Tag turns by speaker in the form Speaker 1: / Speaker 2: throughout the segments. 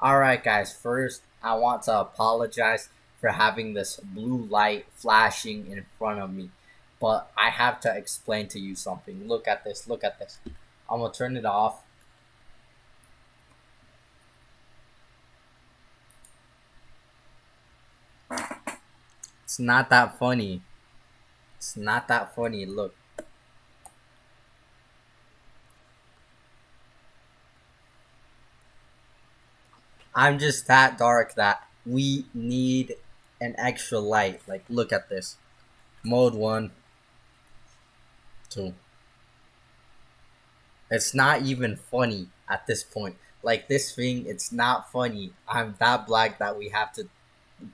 Speaker 1: Alright guys, first I want to apologize for having this blue light flashing in front of me. But I have to explain to you something. Look at this, look at this. I'm gonna turn it off. It's not that funny. It's not that funny, look. I'm just that dark that we need an extra light. Like, look at this. Mode 1, 2. It's not even funny at this point. Like, this thing, it's not funny. I'm that black that we have to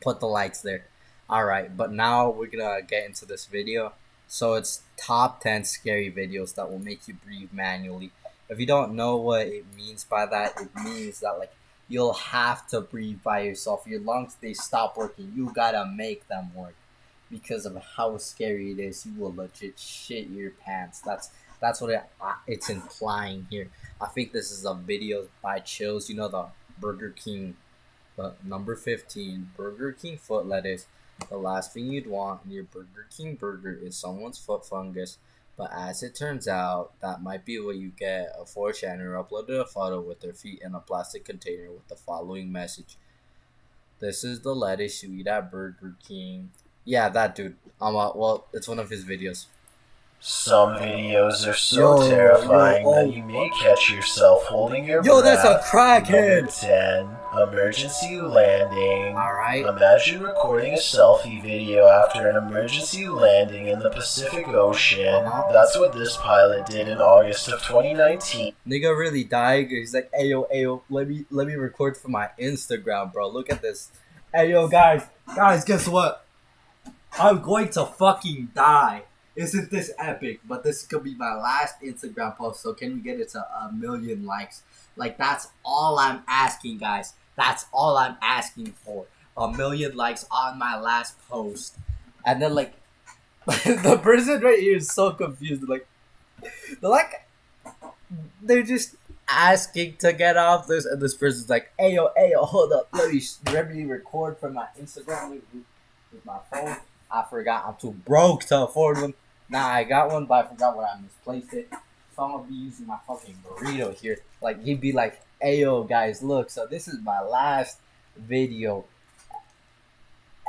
Speaker 1: put the lights there. Alright, but now we're gonna get into this video. So it's top 10 scary videos that will make you breathe manually. If you don't know what it means by that, it means that like you'll have to breathe by yourself. Your lungs, they stop working. You gotta make them work. Because of how scary it is, you will legit shit your pants. That's what it's implying here. I think this is a video by Chills. You know, the Burger King, the number 15 Burger King foot lettuce. The last thing you'd want in your Burger King burger is someone's foot fungus. But as it turns out, that might be what you get. A 4chaner uploaded a photo with their feet in a plastic container with the following message: "This is the lettuce you eat at Burger King." Yeah, that dude. Well, it's one of his videos.
Speaker 2: Some videos are so
Speaker 1: Yo,
Speaker 2: terrifying that
Speaker 1: oh,
Speaker 2: you may catch yourself holding your
Speaker 1: yo, that's a
Speaker 2: breath. Number
Speaker 1: crackhead.
Speaker 2: 10. Emergency landing.
Speaker 1: All right.
Speaker 2: Imagine recording a selfie video after an emergency landing in the Pacific Ocean. That's what this pilot did in August of 2019.
Speaker 1: Nigga really died. He's like, ayo, let me record for my Instagram, bro. Look at this. Ayo, guys, guess what? I'm going to fucking die. Isn't this epic? But this could be my last Instagram post, so can we get it to a million likes? Like, that's all I'm asking, guys. That's all I'm asking for. A million likes on my last post. And then, like, the person right here is so confused. They're like, they're just asking to get off this, and this person's like, ayo, hold up. Let me record from my Instagram with my phone. I forgot. I'm too broke to afford one. Nah, I got one, but I forgot where I misplaced it. So I'm gonna be using my fucking burrito here. Like, he'd be like, "Ayo, guys, look. So this is my last video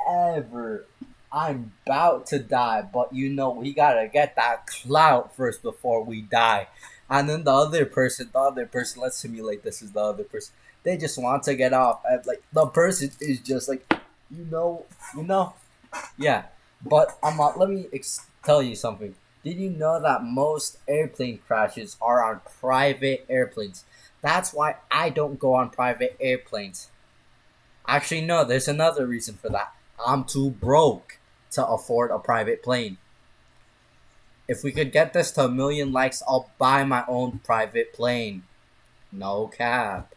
Speaker 1: ever. I'm about to die, but we gotta get that clout first before we die." And then the other person, let's simulate this is the other person. They just want to get off, and like the person is just like, you know, yeah. But let me tell you something. Did you know that most airplane crashes are on private airplanes? That's why I don't go on private airplanes. Actually, no, there's another reason for that. I'm too broke to afford a private plane. If we could get this to a million likes, I'll buy my own private plane. No cap.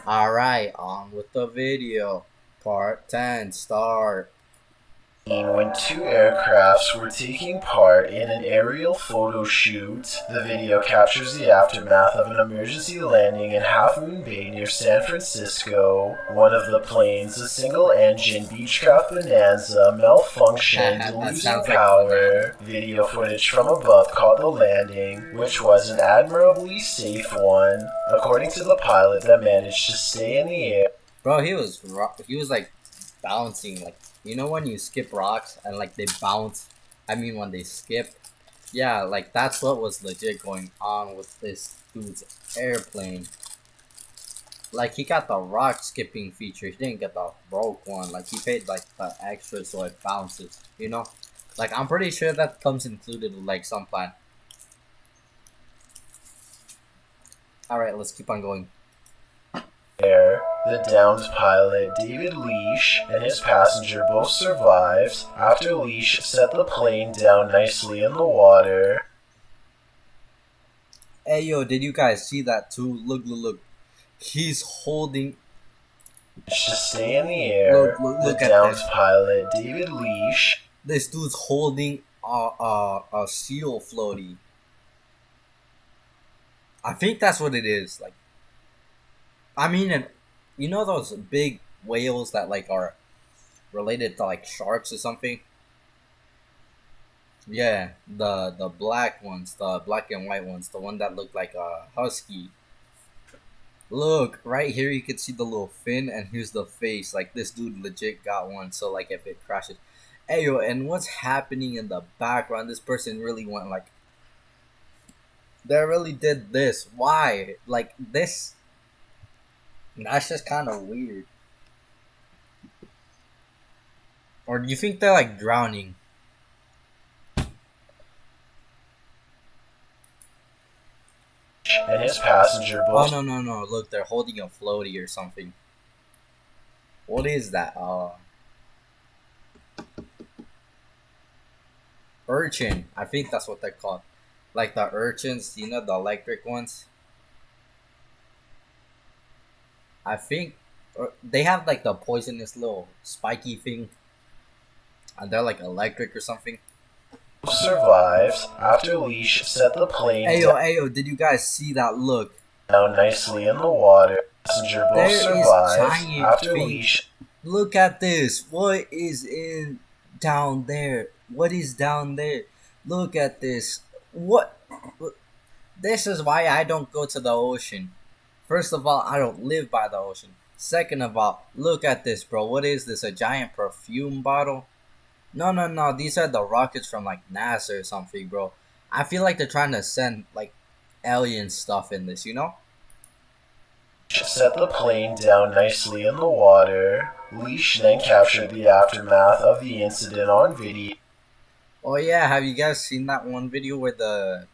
Speaker 1: Alright, on with the video. Part 10, start.
Speaker 2: When two aircrafts were taking part in an aerial photo shoot. The video captures the aftermath of an emergency landing in Half Moon Bay near San Francisco. One of the planes, a single-engine Beechcraft Bonanza, malfunctioned, losing power. Video footage from above caught the landing, which was an admirably safe one, according to the pilot that managed to stay in the air.
Speaker 1: Bro, he was like bouncing, like, you know when you skip rocks and like they bounce? I mean when they skip. Yeah, like that's what was legit going on with this dude's airplane. Like, he got the rock skipping feature. He didn't get the broke one. Like, he paid like the extra so it bounces. You know? Like, I'm pretty sure that comes included with like some plan. Alright, let's keep on going.
Speaker 2: The downed pilot, David Leash, and his passenger both survived after Leash set the plane down nicely in the water.
Speaker 1: Hey, yo, did you guys see that too? Look. He's holding...
Speaker 2: To stay in the air,
Speaker 1: look
Speaker 2: the
Speaker 1: at
Speaker 2: downed
Speaker 1: this.
Speaker 2: pilot, David Leash.
Speaker 1: This dude's holding a seal floaty. I think that's what it is. Like, I mean, You know those big whales that like are related to like sharks or something? Yeah, the black ones, the black and white ones, the one that look like a husky. Look, right here you can see the little fin, and here's the face. Like this dude legit got one. So like if it crashes, hey yo, and what's happening in the background? This person really went like they really did this. Why? Like this? That's just kind of weird. Or do you think they're like drowning?
Speaker 2: and his passenger
Speaker 1: Oh
Speaker 2: both
Speaker 1: no! Look, they're holding a floaty or something. What is that? Urchin. I think that's what they're called. Like the urchins, you know, the electric ones. I think they have like the poisonous little spiky thing, and they're like electric or something.
Speaker 2: survives after Leash set the plane
Speaker 1: Ayo, did you guys see that? Look,
Speaker 2: down nicely in the water. Passenger both
Speaker 1: there is
Speaker 2: survives
Speaker 1: giant
Speaker 2: after
Speaker 1: thing.
Speaker 2: Leash.
Speaker 1: Look at this. What is in down there? What is down there? Look at this. What? This is why I don't go to the ocean. First of all, I don't live by the ocean. Second of all, look at this, bro. What is this? A giant perfume bottle? No. These are the rockets from like NASA or something, bro. I feel like they're trying to send like alien stuff in this, you know?
Speaker 2: Set the plane down nicely in the water. Leash then captured the aftermath of the incident on video.
Speaker 1: Oh yeah, have you guys seen that one video where the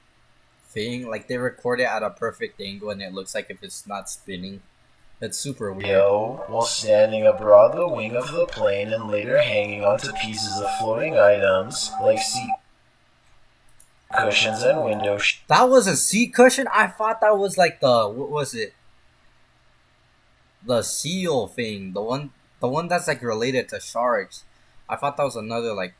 Speaker 1: thing like they record it at a perfect angle and it looks like if it's not spinning? That's super weird.
Speaker 2: While standing abroad the wing of the plane and later hanging onto pieces of floating items like seat cushions and window
Speaker 1: That was a seat cushion? I thought that was like the what was it? The seal thing, the one that's like related to sharks. I thought that was another like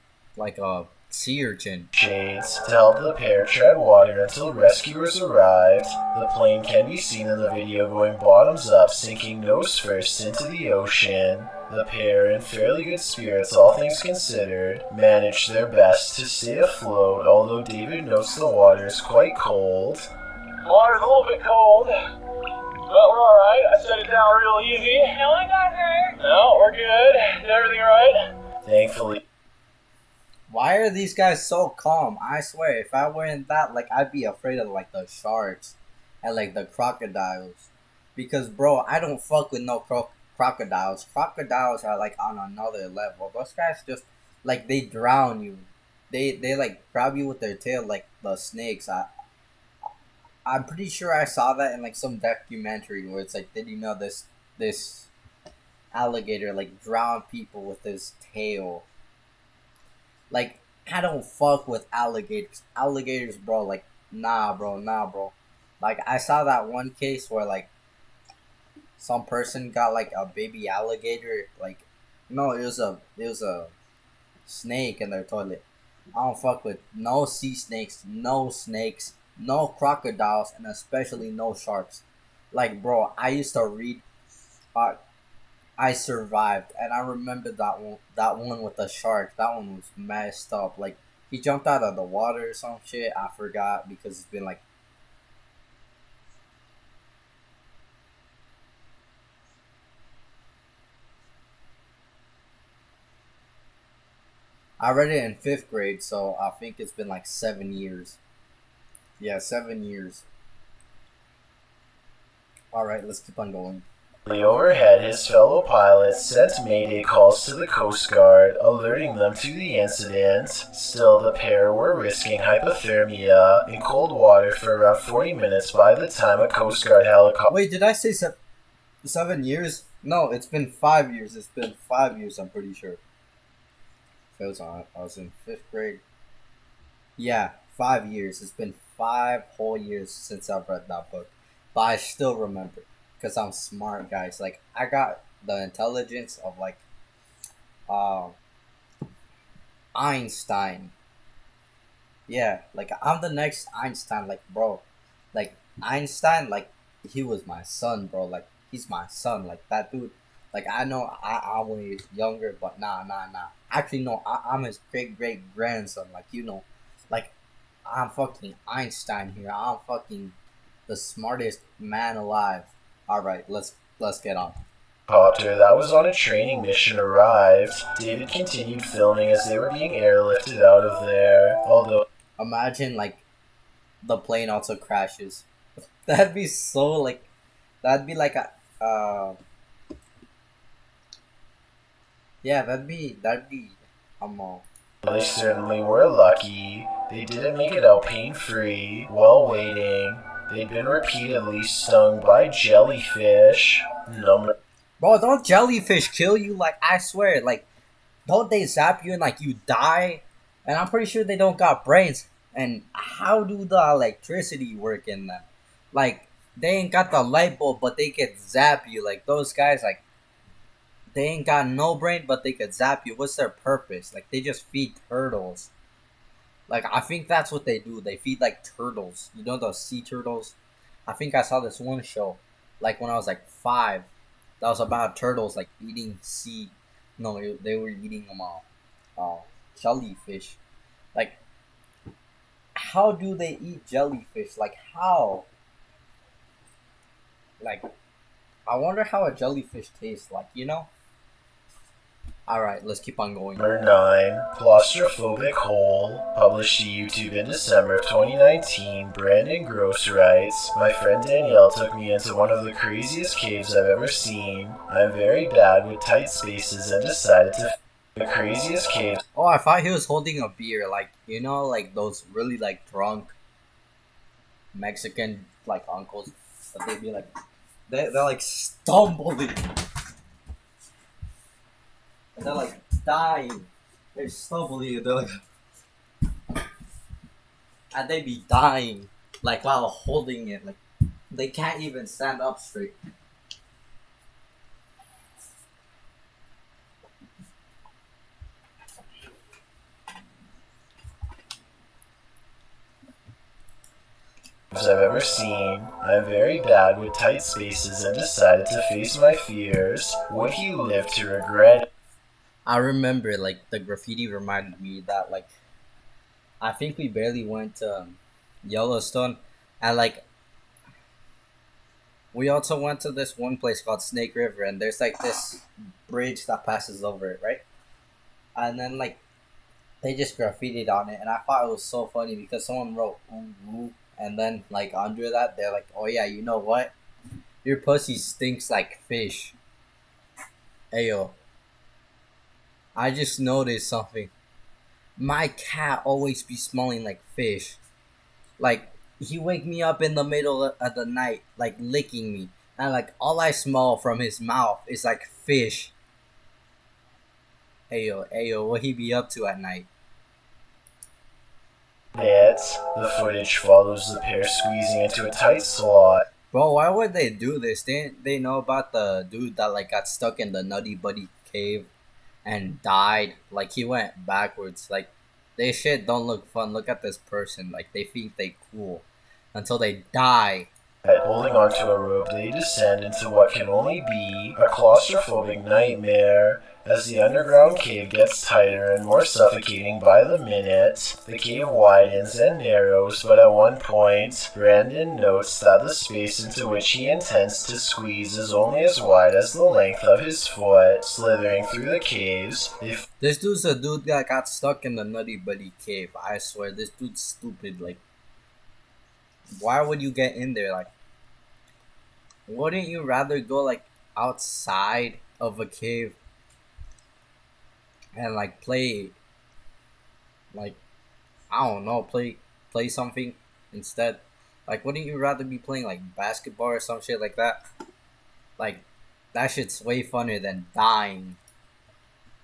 Speaker 1: a sea urchin.
Speaker 2: shades to help the pair tread water until rescuers arrived. The plane can be seen in the video going bottoms up, sinking nose first into the ocean. The pair, in fairly good spirits, all things considered, managed their best to stay afloat, although David notes the water is quite cold.
Speaker 3: Water's a little bit cold, but we're alright. I set it down real easy.
Speaker 4: No one got hurt.
Speaker 3: No, we're good. Did everything right?
Speaker 2: Thankfully,
Speaker 1: Why are these guys so calm? I swear, if I were in that, like, I'd be afraid of like the sharks and like the crocodiles, because bro, I don't fuck with no crocodiles. Crocodiles are like on another level. Those guys just like they drown you. They like grab you with their tail like the snakes. I'm pretty sure I saw that in like some documentary where it's like, did you know this alligator like drowned people with his tail? Like, I don't fuck with alligators. Alligators, bro. Like, nah, bro. Like, I saw that one case where like some person got like a baby alligator. Like, no, it was a snake in their toilet. I don't fuck with no sea snakes, no crocodiles, and especially no sharks. Like, bro, I used to read. Uh, I survived, and I remember that one. That one with the shark. That one was messed up. Like he jumped out of the water or some shit. I forgot because it's been like. I read it in fifth grade, so I think it's been like 7 years. Yeah, 7 years. All right, let's keep on going.
Speaker 2: overhead, his fellow pilots sent mayday calls to the Coast Guard, alerting them to the incident. Still, the pair were risking hypothermia in cold water for around 40 minutes by the time a Coast Guard helicopter.
Speaker 1: Wait, did I say 7 years? No, it's been 5 years. It's been 5 years. I'm pretty sure. I was in fifth grade. Yeah, 5 years. It's been 5 whole years since I've read that book, but I still remember because I'm smart, guys. Like I got the intelligence of like, uh, Einstein. Yeah, like I'm the next Einstein. Like bro, like Einstein, like he was my son, bro. Like he's my son. Like that dude. Like I know I'm way younger, but nah. Actually, no, I'm his great grandson. Like you know, like I'm fucking Einstein here. I'm fucking the smartest man alive. All right, let's get on.
Speaker 2: Helicopter that was on a training mission arrived, David continued filming as they were being airlifted out of there, although
Speaker 1: Imagine like the plane also crashes. That'd be so like that'd be like a yeah, that'd be
Speaker 2: they certainly were lucky. They didn't make it out pain-free. While waiting, they'd been repeatedly stung by jellyfish.
Speaker 1: Bro, don't jellyfish kill you? Like I swear, like don't they zap you and like you die? And I'm pretty sure they don't got brains. And how do the electricity work in them? Like they ain't got the light bulb, but they could zap you. Like those guys, like they ain't got no brain, but they could zap you. What's their purpose? Like they just feed turtles. Like I think that's what they do. They feed like turtles. You know those sea turtles? I think I saw this one show, like when I was like 5. That was about turtles like eating sea. No, they were eating jellyfish. Like how do they eat jellyfish? Like how? Like I wonder how a jellyfish tastes like. You know? All right, let's keep on going.
Speaker 2: Number 9, Claustrophobic Hole, published to YouTube in December of 2019. Brandon Gross writes, "My friend Danielle took me into one of the craziest caves I've ever seen. I'm very bad with tight spaces and decided to the craziest cave."
Speaker 1: Oh, I thought he was holding a beer. Like, you know, like those really like drunk Mexican like uncles. But they'd be like, they're like stumbling. And they're like dying. They're stumbling. They're like, and they be dying like while holding it. Like they can't even stand up straight.
Speaker 2: I've ever seen. I'm very bad with tight spaces and decided to face my fears. Would he live to regret it?
Speaker 1: I remember like the graffiti reminded me that like I think we barely went to Yellowstone, and like we also went to this one place called Snake River, and there's like this bridge that passes over it, right? And then like they just graffitied on it, and I thought it was so funny because someone wrote "ooh, ooh," and then like under that they're like, "Oh yeah, you know what? Your pussy stinks like fish." Ayo, I just noticed something. My cat always be smelling like fish. Like he wake me up in the middle of the night, like licking me, and like all I smell from his mouth is like fish. Ayo, what he be up to at night?
Speaker 2: The footage follows the pair squeezing into a tight slot.
Speaker 1: Bro, why would they do this? They know about the dude that like got stuck in the Nutty Buddy cave and died. Like he went backwards. Like they shit don't look fun. Look at this person. Like they think they cool until they die.
Speaker 2: Holding onto a rope, they descend into what can only be a claustrophobic nightmare. As the underground cave gets tighter and more suffocating by the minute, the cave widens and narrows, but at one point, Brandon notes that the space into which he intends to squeeze is only as wide as the length of his foot. Slithering through the caves,
Speaker 1: this dude's a dude that got stuck in the Nutty Buddy cave. I swear, this dude's stupid. Like, why would you get in there? Like, wouldn't you rather go like outside of a cave and like play, like I don't know, play something instead? Like, wouldn't you rather be playing like basketball or some shit like that? Like, that shit's way funner than dying.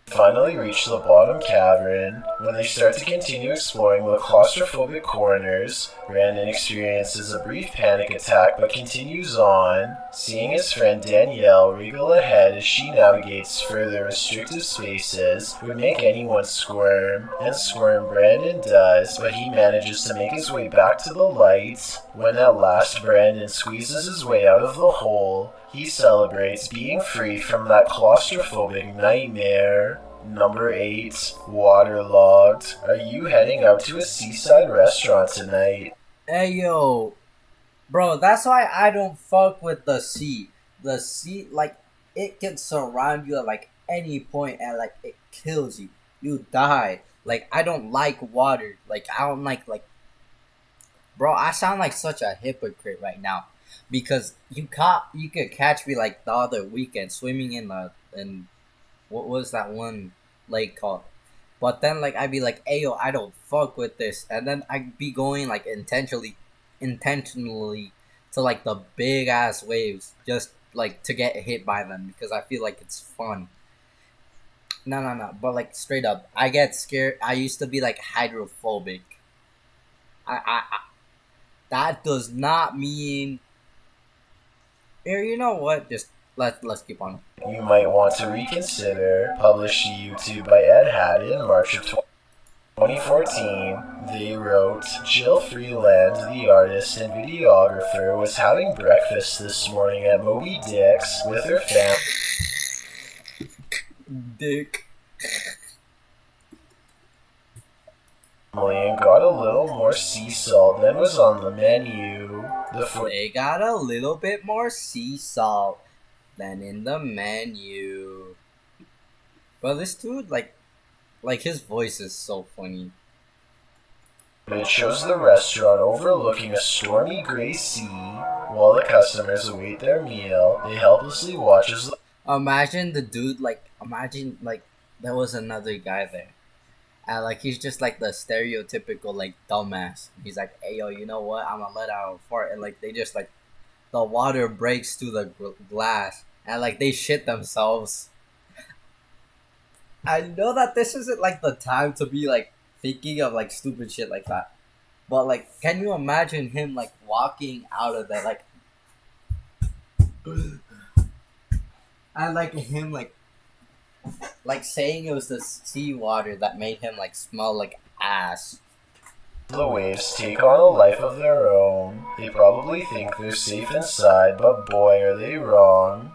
Speaker 2: finally reach the bottom cavern. When they start to continue exploring the claustrophobic corners, Brandon experiences a brief panic attack but continues on, seeing his friend Danielle wriggle ahead as she navigates further restrictive spaces would make anyone squirm, and squirm Brandon does, but he manages to make his way back to the light. When at last Brandon squeezes his way out of the hole, He celebrates being free from that claustrophobic nightmare. Number 8, waterlogged. Are you heading out to a seaside restaurant tonight?
Speaker 1: Hey yo, bro, that's why I don't fuck with the sea. The sea, like, it can surround you at like any point and like it kills you. You die. Like, I don't like water. Like, I don't like, bro, I sound like such a hypocrite right now. Because you could catch me like the other weekend swimming in what was that one lake called? But then like I'd be like, hey yo, I don't fuck with this, and then I'd be going like intentionally to like the big ass waves just like to get hit by them because I feel like it's fun. No. But like straight up, I get scared. I used to be like hydrophobic. I that does not mean. Here, you know what? Just let's keep on.
Speaker 2: You might want to reconsider. Published to YouTube by Ed Haddon in March of 2014. They wrote, Jill Freeland, the artist and videographer, was having breakfast this morning at Moby Dick's with her
Speaker 1: Dick.
Speaker 2: family and got a little more sea salt than was on the menu.
Speaker 1: They got a little bit more sea salt than in the menu. But this dude, like his voice is so funny.
Speaker 2: It shows the restaurant overlooking a stormy gray sea. While the customers await their meal, they helplessly watch as the
Speaker 1: Imagine the dude, imagine there was another guy there. And like he's just like the stereotypical like dumbass. He's like, hey yo, you know what? I'm gonna let out a fart, and like they just like the water breaks through the glass, and like they shit themselves. I know that this isn't like the time to be like thinking of like stupid shit like that, but like, can you imagine him like walking out of there like, and like him like saying it was the seawater that made him like smell like ass.
Speaker 2: The waves take on a life of their own. They probably think they're safe inside, but boy are they wrong.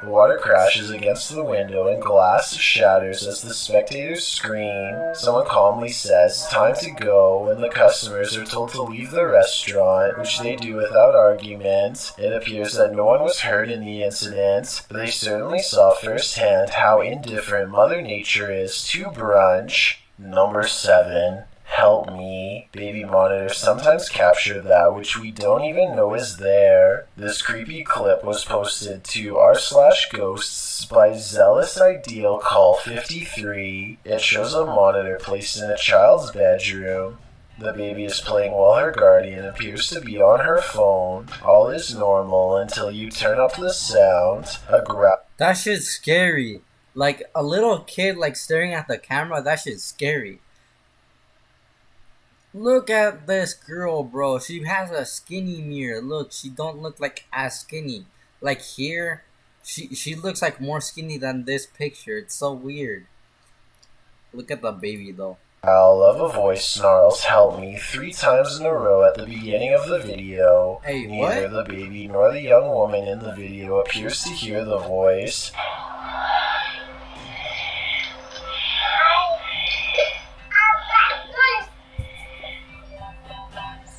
Speaker 2: The water crashes against the window and glass shatters as the spectators scream. Someone calmly says, time to go, and the customers are told to leave the restaurant, which they do without argument. It appears that no one was hurt in the incident, but they certainly saw firsthand how indifferent Mother Nature is to brunch. Number 7. Help me. Baby monitors sometimes capture that which we don't even know is there. This creepy clip was posted to r/ghosts by Zealous Ideal Call 53. It shows a monitor placed in a child's bedroom. The baby is playing while her guardian appears to be on her phone. All is normal until you turn up the sound.
Speaker 1: That shit's scary. Like a little kid like staring at the camera, that shit's scary. Look at this girl, bro. She has a skinny mirror. Look, she don't look like as skinny. Like here, she looks like more skinny than this picture. It's so weird. Look at the baby though.
Speaker 2: Owl of a voice snarls help me 3 times in a row at the beginning of the video.
Speaker 1: Hey,
Speaker 2: Neither
Speaker 1: what?
Speaker 2: the baby nor the young woman in the video appears to hear the voice.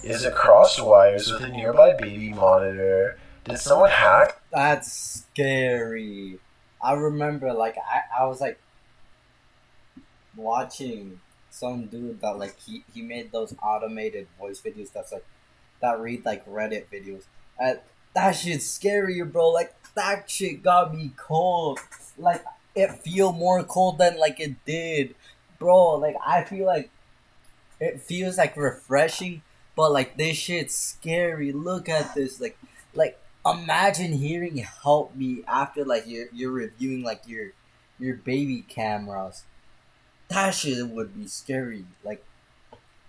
Speaker 2: Is it crossed wires with a nearby baby monitor? Did someone hack?
Speaker 1: That's scary. I remember like I was like watching some dude that like he made those automated voice videos that's like that read like Reddit videos. And that shit's scary, bro. Like that shit got me cold. Like it feel more cold than like it did. Bro, like I feel like it feels like refreshing, but like this shit's scary. Look at this. Like imagine hearing help me after like you're reviewing like your baby cameras. That shit would be scary. Like,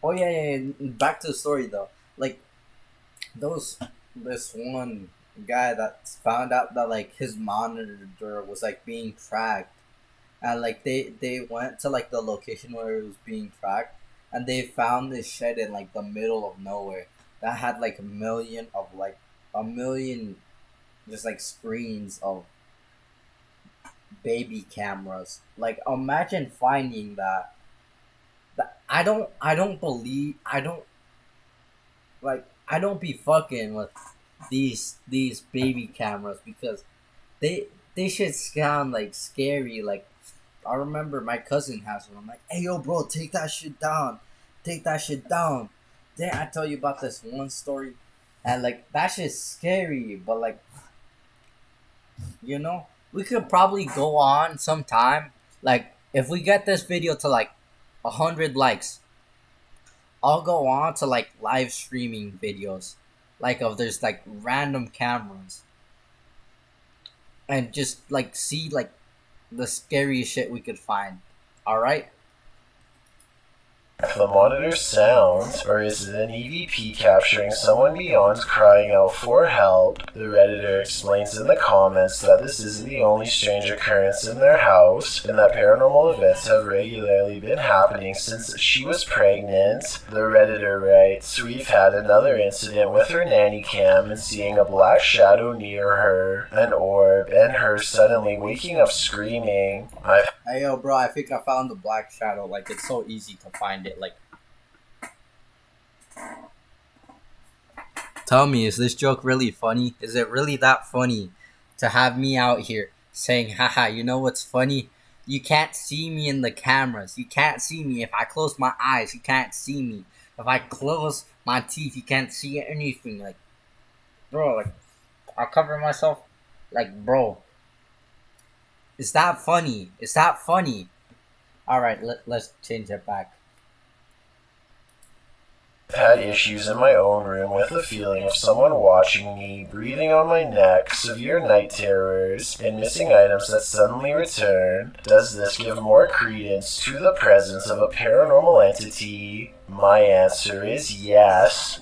Speaker 1: oh yeah. Back to the story though. Like, this one guy that found out that like his monitor was like being tracked, and like they went to like the location where it was being tracked, and they found this shed in like the middle of nowhere that had like a million just like screens of baby cameras. Like imagine finding that. I don't be fucking with these baby cameras because they they should sound like scary. Like I remember my cousin has one. I'm like, hey yo bro, take that shit down. Take that shit down. Then I tell you about this one story, and like that shit's scary, but like we could probably go on sometime. Like if we get this video to like 100 likes, I'll go on to like live streaming videos, like of there's like random cameras, and just like see like the scariest shit we could find. All right.
Speaker 2: The monitor sounds, or is it an EVP capturing someone beyond crying out for help? The Redditor explains in the comments that this isn't the only strange occurrence in their house, and that paranormal events have regularly been happening since she was pregnant. The Redditor writes, we've had another incident with her nanny cam and seeing a black shadow near her, an orb, and her suddenly waking up screaming.
Speaker 1: Hey yo, bro, I think I found the black shadow. Like it's so easy to find it. Like, tell me, is this joke really funny? Is it really that funny to have me out here saying, haha, you know what's funny? You can't see me in the cameras. You can't see me. If I close my eyes, you can't see me. If I close my teeth, you can't see anything. Like, bro, like, I'll cover myself. Like, bro, is that funny? Is that funny? Alright, let's change it back.
Speaker 2: I've had issues in my own room with the feeling of someone watching me, breathing on my neck, severe night terrors, and missing items that suddenly return. Does this give more credence to the presence of a paranormal entity? My answer is yes.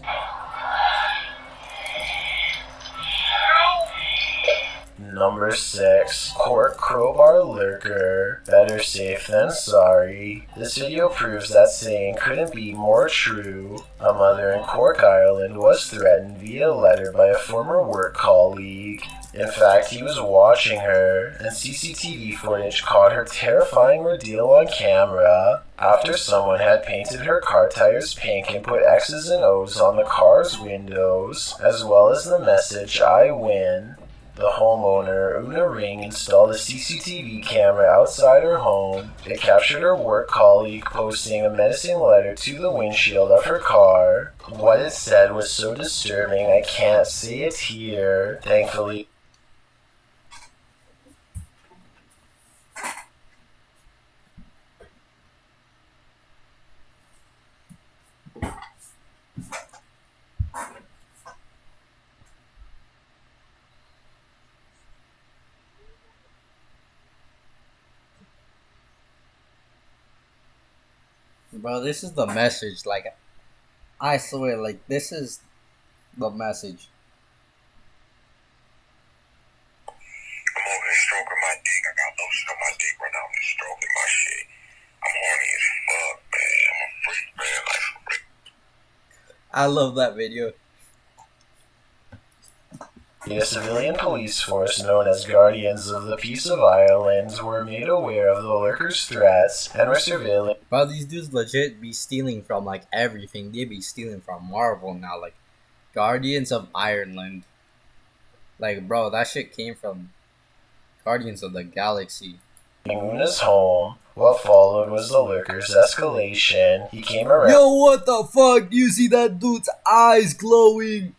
Speaker 2: Number 6. Cork Crowbar Lurker. Better safe than sorry. This video proves that saying couldn't be more true. A mother in Cork, Ireland was threatened via letter by a former work colleague. In fact, he was watching her, and CCTV footage caught her terrifying ordeal on camera. After someone had painted her car tires pink and put X's and O's on the car's windows, as well as the message, I win. The homeowner, Una Ring, installed a CCTV camera outside her home. It captured her work colleague posting a menacing letter to the windshield of her car. What it said was so disturbing I can't say it here. Thankfully,
Speaker 1: Bro, this is the message. Like, I swear, like, this is the message.
Speaker 4: I'm over here stroking my dick. I got lotion on my dick right now. I'm just stroking my shit. I'm horny as fuck, man. I'm a freak, man. Like, for real.
Speaker 1: I love that video.
Speaker 2: a civilian police force known as Guardians of the Peace of Ireland were made aware of the lurkers' threats and were surveilling.
Speaker 1: Bro, these dudes legit be stealing from, like, everything. They be stealing from Marvel now. Like, Guardians of Ireland. Like, bro, that shit came from Guardians of the Galaxy.
Speaker 2: Una's home. What followed was the lurker's escalation. He came around.
Speaker 1: Yo, what the fuck? You see that dude's eyes glowing?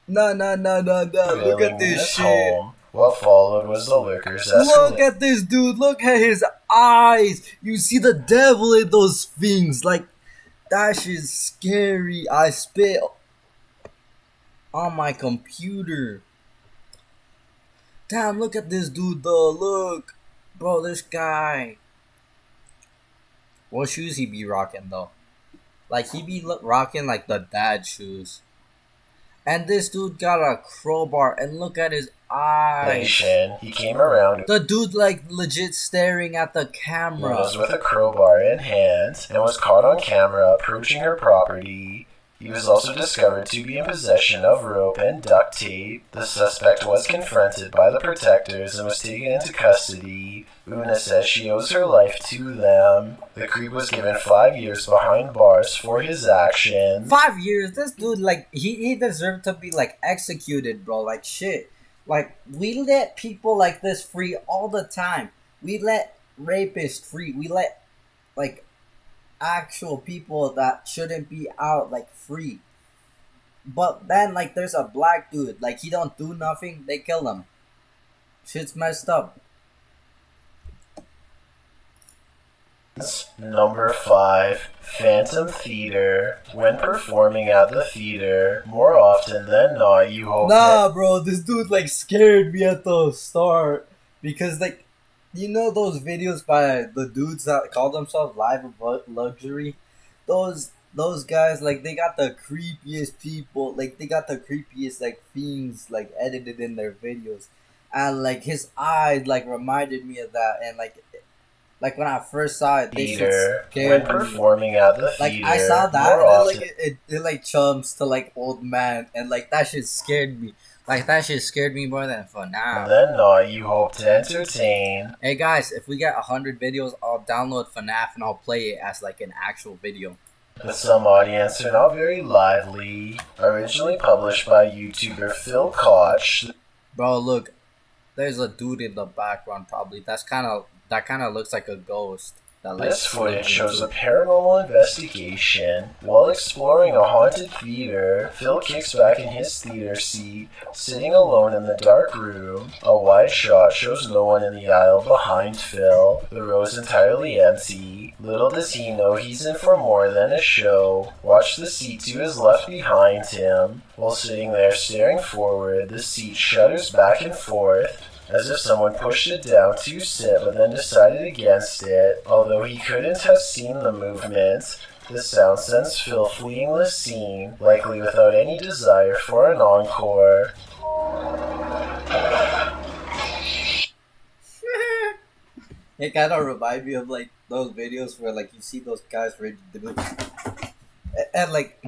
Speaker 1: Nah. Look at this shit.
Speaker 2: Home. What followed was the lurker's escalation.
Speaker 1: Look at this dude. Look at his eyes. You see the devil in those things. Like, that shit's scary. I spit on my computer. Damn, look at this dude though. Look. Bro, this guy. What shoes he be rocking though? Like, he be rocking like the dad shoes. And this dude got a crowbar, and look at his eyes.
Speaker 2: He came around.
Speaker 1: The dude like legit staring at the camera.
Speaker 2: Was with a crowbar in hand and was caught on camera approaching her property. He was also discovered to be in possession of rope and duct tape. The suspect was confronted by the protectors and was taken into custody. Una says she owes her life to them. The creep was given 5 years behind bars for his actions.
Speaker 1: 5 years? This dude, like, he deserved to be, like, executed, bro. Like, shit. Like, we let people like this free all the time. We let rapists free. We let, like, actual people that shouldn't be out, like, free. But then, like, there's a black dude. Like, he don't do nothing. They kill him. Shit's messed up.
Speaker 2: Number 5. Phantom Theater. When performing at the theater, more often than not, you hope
Speaker 1: Nah, bro, this dude, like, scared me at the start. Because, like, you know those videos by the dudes that call themselves Live Above Luxury? Those guys, like, they got the creepiest people. Like, they got the creepiest, like, fiends, like, edited in their videos. And, like, his eyes, like, reminded me of that. And, like when I first saw it, they
Speaker 2: theater.
Speaker 1: scared
Speaker 2: When performing at the
Speaker 1: like
Speaker 2: theater,
Speaker 1: I saw that,
Speaker 2: more
Speaker 1: and then,
Speaker 2: often
Speaker 1: like it like chumps to like old man, and like that shit scared me. Like that shit scared me more than for now.
Speaker 2: than not, you hope to entertain.
Speaker 1: Hey guys, if we get 100 videos, I'll download FNAF and I'll play it as like an actual video.
Speaker 2: But some audience are not very lively. Originally published by YouTuber Phil Koch.
Speaker 1: Bro, look, there's a dude in the background probably. That kind of looks like a ghost. That, like,
Speaker 2: This footage shows a paranormal investigation. While exploring a haunted theater, Phil kicks back in his theater seat, sitting alone in the dark room. A wide shot shows no one in the aisle behind Phil. The row is entirely empty. Little does he know he's in for more than a show. Watch the seat to his left behind him. While sitting there staring forward, the seat shudders back and forth, as if someone pushed it down to sit but then decided against it. Although he couldn't have seen the movement, the sound sends Phil fleeing the scene, likely without any desire for an encore.
Speaker 1: It kind of remind me of like those videos where like you see those guys ready to do and like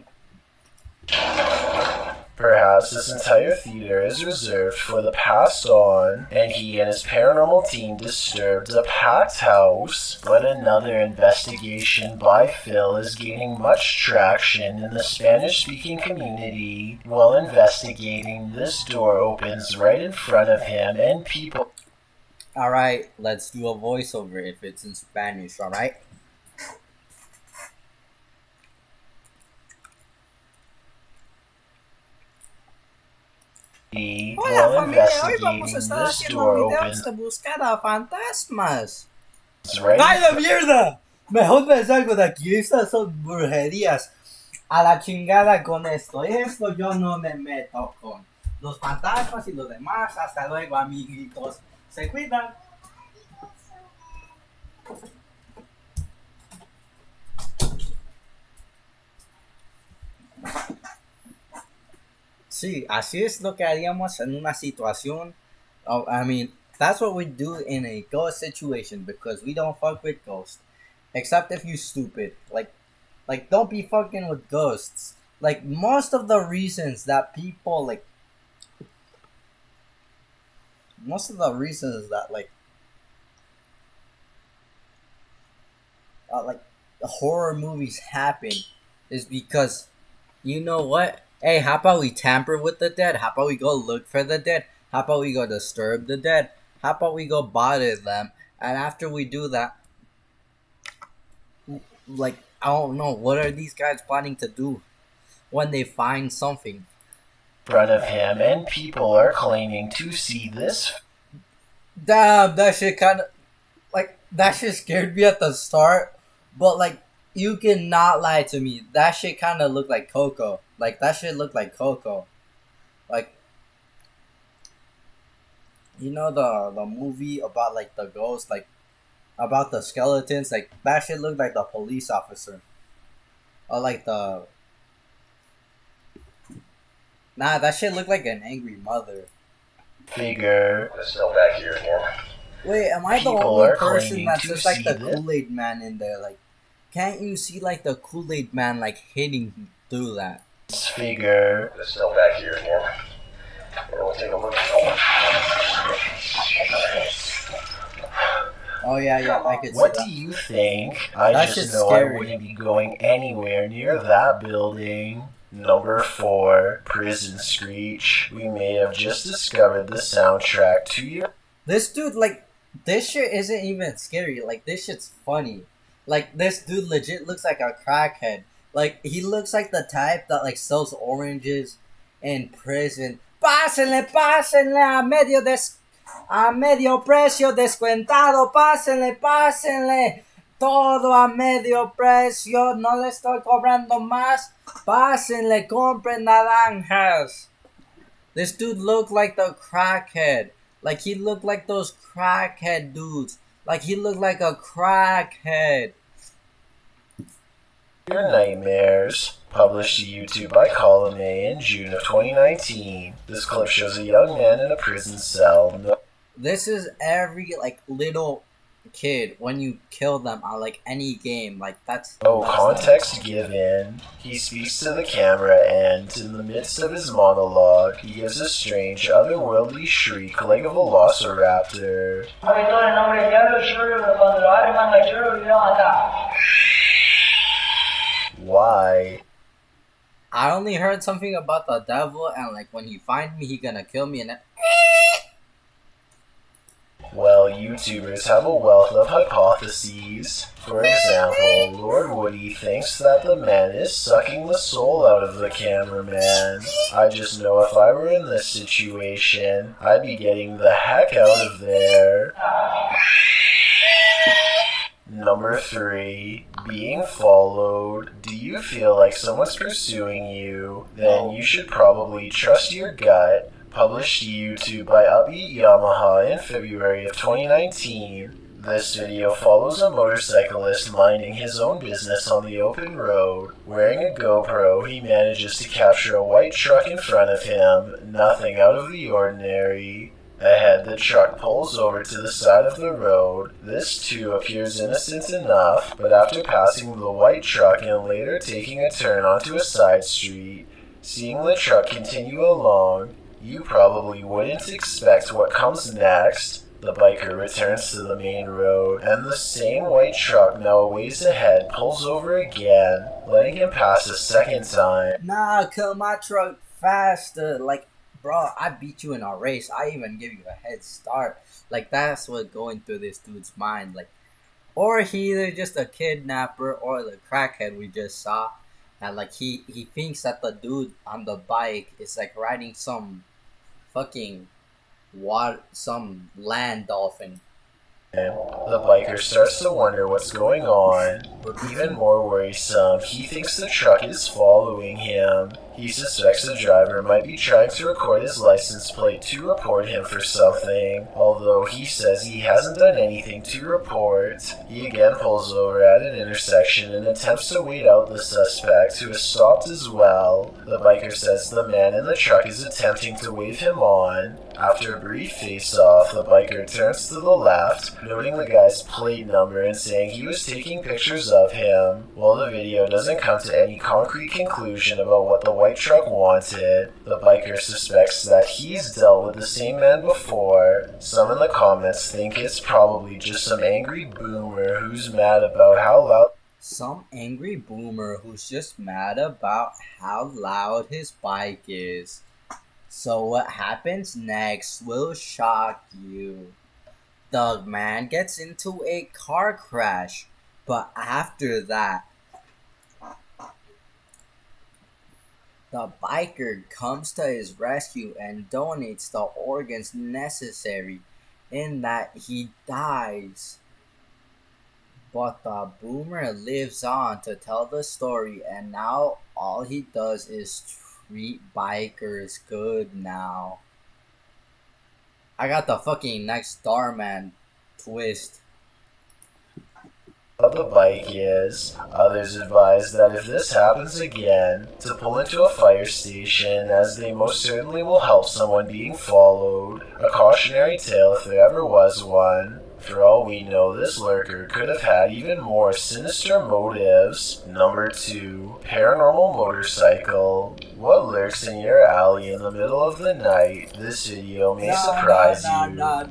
Speaker 2: Perhaps this entire theater is reserved for the passed on, and he and his paranormal team disturbed a packed house. But another investigation by Phil is gaining much traction in the Spanish-speaking community. While investigating, this door opens right in front of him, and people...
Speaker 1: Alright, let's do a voiceover if it's in Spanish, alright? Hola familia, hoy vamos a estar haciendo videos de buscar a fantasmas. ¡Ay, la mierda! Mejor me salgo de aquí, estas son brujerías. A la chingada con esto. Esto yo no me meto con los fantasmas y los demás. Hasta luego, amiguitos. Se cuidan. Sí, así es lo que haríamos en una situación. I mean, that's what we do in a ghost situation because we don't fuck with ghosts. Except if you stupid. Like don't be fucking with ghosts. Like most of the reasons that people like horror movies happen is because you know what? Hey, how about we tamper with the dead? How about we go look for the dead? How about we go disturb the dead? How about we go bother them? And after we do that, like, I don't know, what are these guys planning to do when they find something?
Speaker 2: In front of him, and people are claiming to see this.
Speaker 1: Damn, that shit kind of, like, that shit scared me at the start, but, like, you cannot lie to me. That shit kind of looked like Coco. Like, that shit looked like Coco. Like, you know the movie about, like, the ghost, like, about the skeletons? Like, that shit looked like the police officer. Or, like, Nah, that shit looked like an angry mother.
Speaker 2: Figure.
Speaker 3: It's still back here again.
Speaker 1: Wait, am I the
Speaker 2: People
Speaker 1: only
Speaker 2: are
Speaker 1: person
Speaker 2: claiming
Speaker 1: that's
Speaker 2: to
Speaker 1: just like
Speaker 2: see
Speaker 1: the
Speaker 2: this.
Speaker 1: Kool-Aid man in there? Like, can't you see like the Kool-Aid man like hitting through that?
Speaker 2: Figure.
Speaker 3: It's still back here again. We'll take a look.
Speaker 1: Oh yeah, I could see
Speaker 2: What do
Speaker 1: that.
Speaker 2: you think? I
Speaker 1: That
Speaker 2: just
Speaker 1: shit's
Speaker 2: know I
Speaker 1: scary.
Speaker 2: wouldn't be going anywhere near that building. Number 4, Prison Screech. We may have just discovered the soundtrack to your
Speaker 1: This dude, like, this shit isn't even scary. Like, this shit's funny. Like, this dude legit looks like a crackhead. Like, he looks like the type that, like, sells oranges in prison. Pásenle, pásenle a medio precio descuentado. Pásenle, pásenle. Todo a medio precio. No le estoy cobrando más. Pásenle, compren naranjas. This dude looked like the crackhead. Like he looked like those crackhead dudes. Like he looked like a crackhead.
Speaker 2: nightmares. Published to YouTube by Column A in June of 2019. This clip shows a young man in a prison cell.
Speaker 1: This is every like little kid when you kill them on like any game. Like that's
Speaker 2: No context given. He speaks to the camera and, in the midst of his monologue, he gives a strange, otherworldly shriek like a velociraptor. Why?
Speaker 1: I only heard something about the devil and like when he find me he gonna kill me and then
Speaker 2: Well, YouTubers have a wealth of hypotheses. For example, Lord Woody thinks that the man is sucking the soul out of the cameraman. I just know if I were in this situation, I'd be getting the heck out of there. Number 3, being followed. Do you feel like someone's pursuing you? Then you should probably trust your gut. Published to YouTube by Upbeat Yamaha in February of 2019. This video follows a motorcyclist minding his own business on the open road. Wearing a GoPro, he manages to capture a white truck in front of him, nothing out of the ordinary. Ahead, the truck pulls over to the side of the road. This too appears innocent enough, but after passing the white truck and later taking a turn onto a side street, seeing the truck continue along, you probably wouldn't expect what comes next. The biker returns to the main road, and the same white truck now a ways ahead pulls over again, letting him pass a second time.
Speaker 1: nah, kill my truck faster. Like, bro, I beat you in a race. I even give you a head start. Like, that's what's going through this dude's mind. Like, or he either just a kidnapper or the crackhead we just saw. And like he thinks that the dude on the bike is like riding some fucking some land dolphin.
Speaker 2: The biker starts to wonder what's going on. Even more worrisome, he thinks the truck is following him. He suspects the driver might be trying to record his license plate to report him for something, although he says he hasn't done anything to report. He again pulls over at an intersection and attempts to wait out the suspect, who has stopped as well. The biker says the man in the truck is attempting to wave him on. After a brief face-off, the biker turns to the left, noting the guy's plate number and saying he was taking pictures of him. While the video doesn't come to any concrete conclusion about what the white truck wanted, the biker suspects that he's dealt with the same man before. Some in the comments think it's probably just some angry boomer who's mad about how loud
Speaker 1: Some angry boomer who's just mad about how loud his bike is. So what happens next will shock you. The man gets into a car crash, but after that, the biker comes to his rescue and donates the organs necessary in that he dies. But the boomer lives on to tell the story, and now all he does is treat bikers good now. I got the fucking next Starman twist.
Speaker 2: of the bike is. Others advise that if this happens again, to pull into a fire station, as they most certainly will help someone being followed. A cautionary tale if there ever was one. For all we know, this lurker could have had even more sinister motives. Number 2, paranormal motorcycle. What lurks in your alley in the middle of the night? This video may surprise you.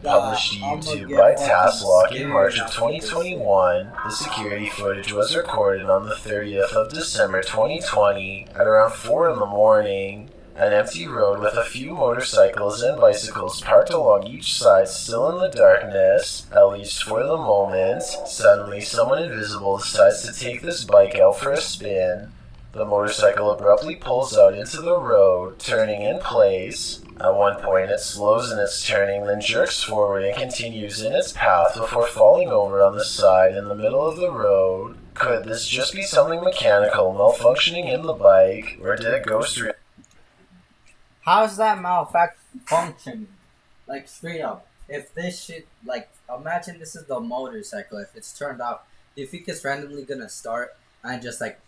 Speaker 2: Published to YouTube by Taslock in March of 2021, the security footage was recorded on the 30th of December 2020 at around 4 in the morning. An empty road with a few motorcycles and bicycles parked along each side, still in the darkness, at least for the moment. Suddenly, someone invisible decides to take this bike out for a spin. The motorcycle abruptly pulls out into the road, turning in place. At one point, it slows in its turning, then jerks forward and continues in its path before falling over on the side in the middle of the road. Could this just be something mechanical malfunctioning in the bike, or did a ghost
Speaker 1: How's that malfunctioning? Like, straight up. If this shit, like, imagine this is the motorcycle. If it's turned off, do you think it's randomly gonna start and just like,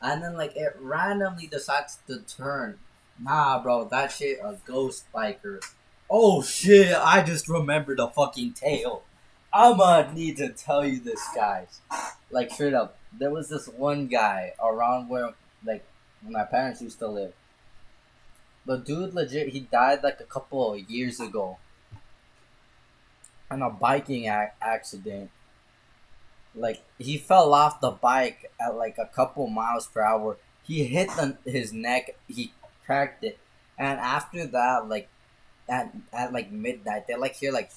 Speaker 1: and then like it randomly decides to turn? Nah, bro, that shit a ghost biker. Oh shit, I just remembered a fucking tale. I'ma need to tell you this, guys. Like, straight up, there was this one guy around where, like, my parents used to live. The dude legit, he died like a couple of years ago in a biking accident. Like, he fell off the bike at like a couple miles per hour. He hit his neck, he cracked it, and after that, like at like midnight, they like hear like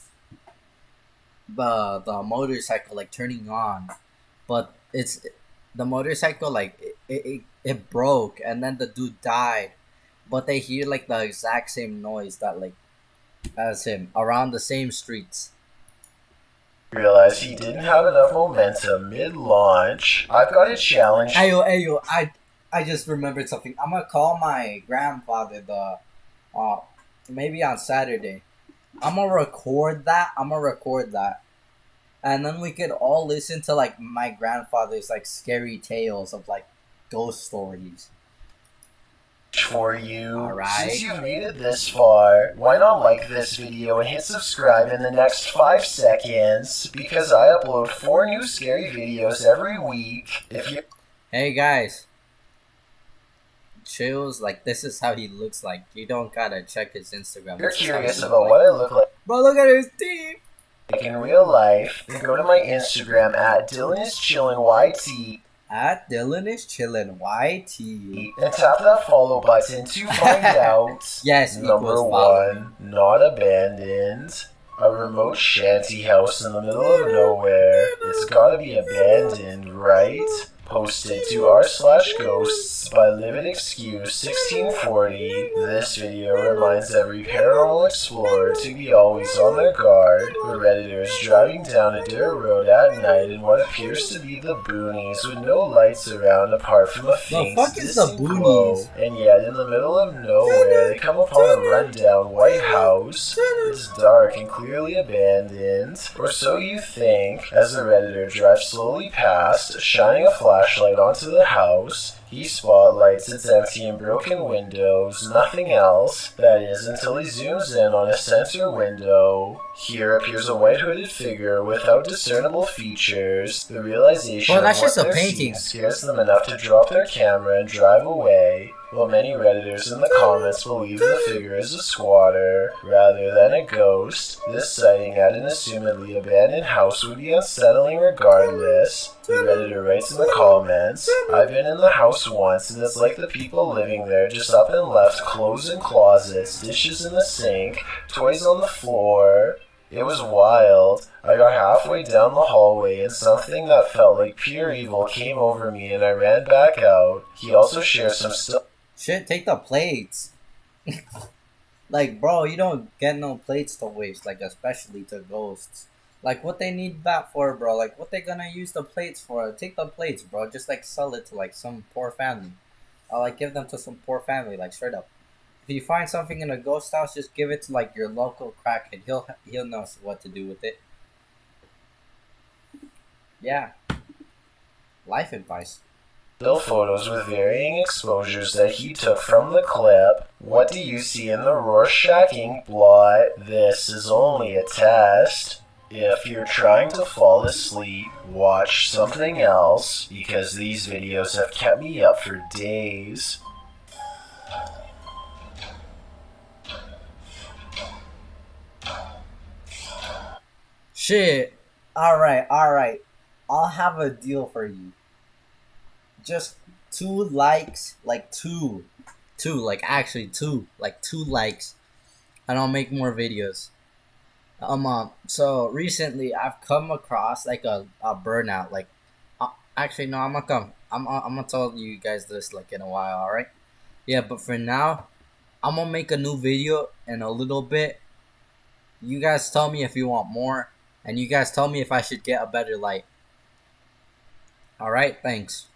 Speaker 1: the motorcycle like turning on, but it's the motorcycle like it broke, and then the dude died, but they hear like the exact same noise that like as him around the same streets.
Speaker 2: realized he didn't have enough momentum mid-launch? I've got a challenge.
Speaker 1: Ayo, I just remembered something. I'm gonna call my grandfather maybe on Saturday. I'm gonna record that. And then we could all listen to like my grandfather's like scary tales of like ghost stories.
Speaker 2: For you.
Speaker 1: Alright.
Speaker 2: Since you've made it this far, why not like this video and hit subscribe in the next 5 seconds, because I upload 4 new scary videos every week. If you
Speaker 1: Hey guys, Chills, like this is how he looks like. You don't gotta check his Instagram.
Speaker 2: you're
Speaker 1: This is how
Speaker 2: curious
Speaker 1: he
Speaker 2: about
Speaker 1: look
Speaker 2: what I look like
Speaker 1: Bro, look at his teeth.
Speaker 2: in real life, then go to my Instagram at DylanIsChillinYT
Speaker 1: At Dylan is chillin' YT.
Speaker 2: and tap that follow button to find out.
Speaker 1: Yes,
Speaker 2: Number
Speaker 1: equals following.
Speaker 2: 1, not abandoned. A remote shanty house in the middle of nowhere. It's gotta be abandoned, right? Posted to r/ghosts by Livid Excuse 1640. This video reminds every paranormal explorer to be always on their guard. The Redditors driving down a dirt road at night in what appears to be the boonies with no lights around apart from a faint
Speaker 1: fuck is the
Speaker 2: distant glow.
Speaker 1: boonies?
Speaker 2: And yet in the middle of nowhere they come upon a rundown white house. It's dark and clearly abandoned, or so you think, as the Redditor drives slowly past, shining a flashlight onto the house. He spotlights its empty and broken windows, nothing else, that is, until he zooms in on a center window. Here appears a white hooded figure without discernible features. The realization
Speaker 1: Well, that's
Speaker 2: of what
Speaker 1: just a
Speaker 2: they're
Speaker 1: painting.
Speaker 2: seeing scares them enough to drop their camera and drive away. While many Redditors in the comments believe the figure is a squatter rather than a ghost, this sighting at an assumedly abandoned house would be unsettling regardless. The Redditor writes in the comments, I've been in the house once and it's like the people living there just up and left clothes in closets, dishes in the sink, toys on the floor. It was wild. I got halfway down the hallway and something that felt like pure evil came over me and I ran back out. He also shares some stuff.
Speaker 1: Shit, take the plates. Like, bro, you don't get no plates to waste, like, especially to ghosts. Like, what they need that for, bro? Like, what they gonna use the plates for? Take the plates, bro. Just, like, sell it to, like, some poor family. Or, like, give them to some poor family, like, straight up. If you find something in a ghost house, just give it to, like, your local crackhead. He'll know what to do with it. Yeah, life advice.
Speaker 2: Still photos with varying exposures that he took from the clip. What do you see in the Rorschach ink blot? This is only a test. If you're trying to fall asleep, watch something else, because these videos have kept me up for days.
Speaker 1: Shit. Alright, alright. I'll have a deal for you. Just 2 likes, like two. Two, like actually two. Like 2 likes. And I'll make more videos. So recently I've come across like a burnout. Like, actually, no, I'm not come. I'm gonna tell you guys this like in a while, alright? Yeah, but for now, I'm gonna make a new video in a little bit. You guys tell me if you want more, and you guys tell me if I should get a better light. Alright, thanks.